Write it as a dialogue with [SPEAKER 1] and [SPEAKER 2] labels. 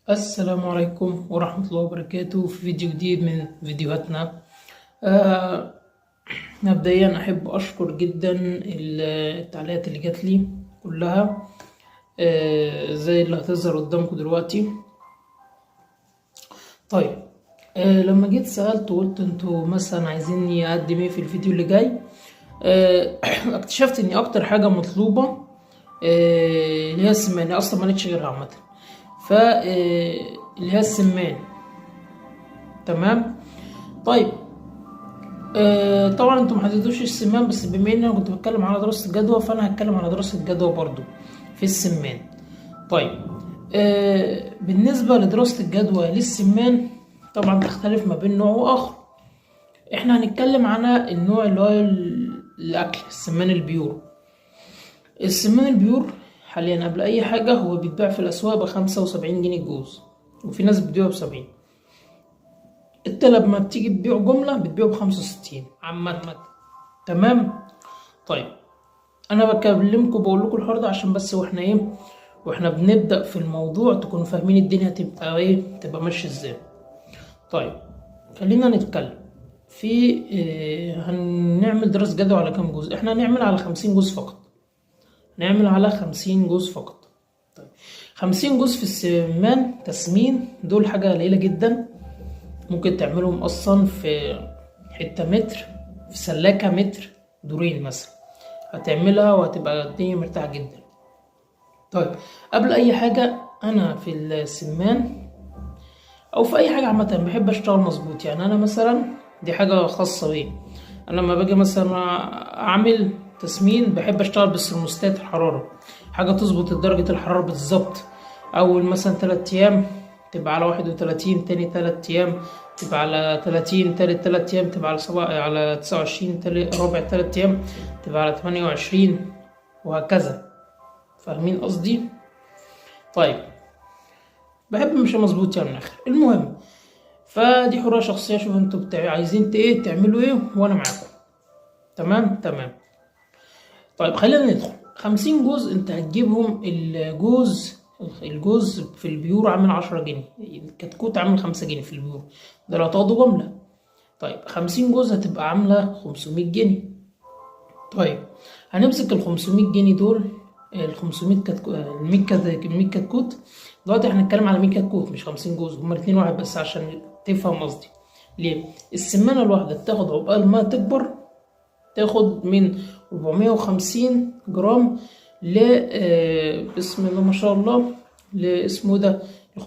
[SPEAKER 1] السلام عليكم ورحمة الله وبركاته في فيديو جديد من فيديوهاتنا. آه مبدئيا أحب أشكر جدا التعليقات اللي جات لي كلها، زي اللي هتظهر قدامكم دلوقتي. طيب، لما جيت سألت وقلت انتوا مثلا عايزيني أقدم ايه في الفيديو اللي جاي، اكتشفت ان اكتر حاجة مطلوبة اللي هي السمان. هي اصلا مالكش غيرها عامة، اللي هي السمان. تمام. طيب، طبعا انتوا محددوش السمان، بس بما ان انا كنت بتكلم على دراسة الجدوى فانا هتكلم على دراسة الجدوى برضو في السمان. طيب، بالنسبة لدراسة الجدوى للسمان طبعا تختلف ما بين نوع واخر. احنا هنتكلم على النوع اللي هو الاكل، السمان البيور. السمان البيور حاليا قبل اي حاجة هو بيتباع في الاسواق ب75 جنيه الجوز، وفي ناس بتبيعه ب70. انت لما بتيجي تبيعه جملة بتبيعه ب65 عامة. تمام. طيب، انا بكلمكم بقول لكم الحوار ده عشان بس واحنا بنبدأ في الموضوع تكونوا فاهمين الدنيا تبقى تبقى ماشية ازاي. طيب، خلينا نتكلم في هنعمل دراسة جدوى على كام جزء. احنا هنعمل على 50 جزء فقط. نعمل على 50 جزء فقط. طيب، 50 جزء في السمان تسمين دول حاجة قليلة جدا. ممكن تعملهم اصلا في حتة متر، في سلاكة متر دورين مثلا، هتعملها وهتبقى الدنيا مرتاحة جدا. طيب، قبل اي حاجة انا في السمان او في اي حاجة عامة بحب اشتغل مظبوط. يعني انا مثلا دي حاجة خاصة بي، انا لما باجي مثلا اعمل تسمين بحب اشتغل بالثرموستات الحرارة، حاجة تظبط درجة الحرارة بالظبط. اول مثلا 3 ايام تبقى على 31، تاني 3 ايام تبقى على 30، تالت 3 ايام تبقى على 29، رابع 3 ايام تبقى على 28، وهكذا. فاهمين قصدي؟ طيب، بحب مش مظبوط يعني من الاخر. المهم، فدي حرية شخصية، شوف انتوا عايزين ايه تعملوا ايه وانا معاكم. تمام. طيب، خلينا ندخل. 50 جوز انت هتجيبهم. الجوز في البيور عامل 10 جنيه، الكتكوت عامل 5 جنيه في البيور، ده لو هتاخدوا جملة. طيب، 50 جوز هتبقى عاملة 500 جنيه. طيب، هنمسك ال500 جنيه دول، ال500 كتكوت، ال100 كتكوت. دلوقتي احنا هنتكلم على 100 كتكوت مش 50 جوز، هما الاتنين واحد بس عشان تفهم قصدي. ليه؟ السمانة الواحدة بتاخد عقبال ما تكبر تاخد من 450 جرام ل بسم الله ما شاء الله، لاسمه ده